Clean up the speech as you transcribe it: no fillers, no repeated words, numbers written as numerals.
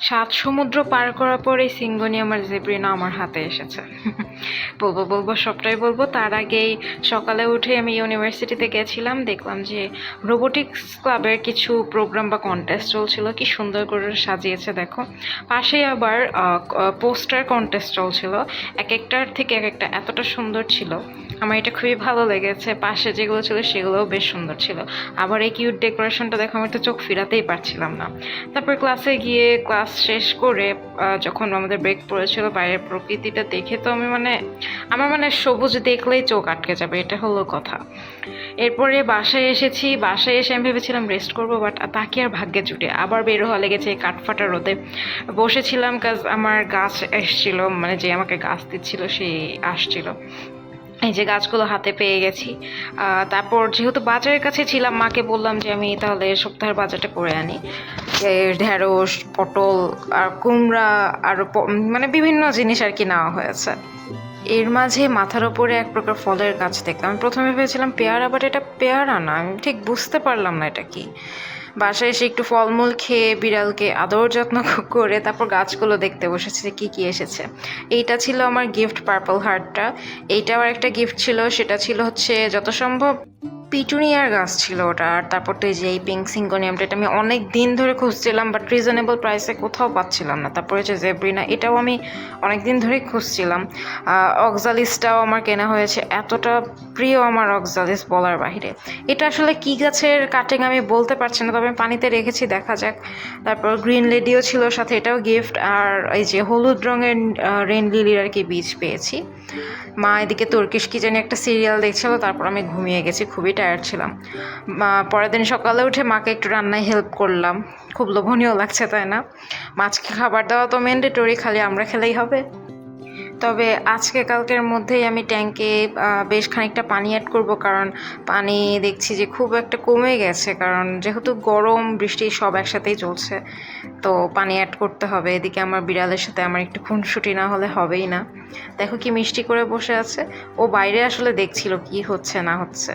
সাত সমুদ্র পার করার পর এই সিঙ্গনি আমার জেব্রিনা আমার হাতে এসেছে। বলবো সবটাই বলবো। তার আগেই সকালে উঠে আমি ইউনিভার্সিটিতে গেছিলাম, দেখলাম যে রোবোটিক্স ক্লাবের কিছু প্রোগ্রাম বা কন্টেস্ট চলছিল। কি সুন্দর করে সাজিয়েছে দেখো। পাশেই আবার পোস্টার কন্টেস্ট চলছিল, এক একটার থেকে এক একটা এতটা সুন্দর ছিল। আমার এটা খুবই ভালো লেগেছে। পাশে যেগুলো ছিল সেগুলোও বেশ সুন্দর ছিল। আবার এই কিউট ডেকোরেশনটা দেখো, আমি তো চোখ ফিরাতেই পারছিলাম না। তারপর ক্লাসে গিয়ে ক্লাস শেষ করে যখন আমাদের ব্রেক পড়েছিল, বাইরের প্রকৃতিটা দেখে তো আমার সবুজ দেখলেই চোখ আটকে যাবে, এটা হলো কথা। এরপরে বাসায় এসেছি। বাসায় এসে আমি ভেবেছিলাম রেস্ট করবো, বাট তাকে আর ভাগ্যে জুটে আবার বের হওয়া লেগেছে কাঠফাটা রোদে। বসেছিলাম কাজ আমার গাছ এসছিল, যে আমাকে গাছ দিচ্ছিল সেই আসছিল। এই যে গাছগুলো হাতে পেয়ে গেছি। তারপর যেহেতু বাজারের কাছে ছিলাম, মাকে বললাম যে আমি তাহলে সপ্তাহের বাজারটা করে আনি। ঢেঁড়স, পটল আর কুমড়া আর বিভিন্ন জিনিস আর কি নেওয়া হয়েছে। এর মাঝে মাথার ওপরে এক প্রকার ফলের গাছ দেখলাম। আমি প্রথমে ভেবেছিলাম পেয়ারা, বাট এটা পেয়ারা না। আমি ঠিক বুঝতে পারলাম না এটা কি। বাসায় এসে একটু ফলমূল খেয়ে বিড়ালকে আদর যত্ন করে তারপর গাছগুলো দেখতে বসেছে যে কী কী এসেছে। এইটা ছিল আমার গিফট, পার্পল হার্টটা। এইটা আবার একটা গিফট ছিল, সেটা ছিল হচ্ছে যত সম্ভব পিটুনিয়ার গাছ ছিল ওটা। আর তারপর তো এই যে এই পিঙ্ক সিঙ্গোনিয়ামটা, এটা আমি অনেক দিন ধরে খুঁজছিলাম, বাট রিজনেবল প্রাইসে কোথাও পাচ্ছিলাম না। তারপরে যে জেব্রিনা, এটাও আমি অনেক দিন ধরেই খুঁজছিলাম। অক্সালিসটাও আমার কেনা হয়েছে, এতটা প্রিয় আমার অক্সালিস বলার বাহিরে। এটা আসলে কি গাছের কাটিং আমি বলতে পারছি না, তবে আমি পানিতে রেখেছি, দেখা যাক। তারপর গ্রিন লেডিও ছিল সাথে, এটাও গিফট। আর এই যে হলুদ রঙের রেন লিলির আর কি বীজ পেয়েছি। মা এদিকে তুর্কিশ কি জানি একটা সিরিয়াল দেখছিল, তারপর আমি ঘুমিয়ে গেছি, খুবই টায়ার্ড ছিলাম। পরের দিন সকালে উঠে মাকে একটু রান্নায় হেল্প করলাম। খুব লোভনীয় লাগছে, তাই না? মাছকে খাবার দেওয়া তো ম্যান্ডেটরি, খালি আমরা খেলেই হবে। তবে আজকে কালকের মধ্যেই আমি ট্যাঙ্কে বেশ খানিকটা পানি অ্যাড করব, কারণ পানি দেখছি যে খুব একটা কমে গেছে, কারণ যেহেতু গরম বৃষ্টি সব একসাথেই চলছে, তো পানি অ্যাড করতে হবে। এদিকে আমার বিড়ালের সাথে আমার একটু খুনসুটি না হলে হবেই না। দেখো কি মিষ্টি করে বসে আছে। ও বাইরে আসলে দেখছিল কি হচ্ছে না হচ্ছে।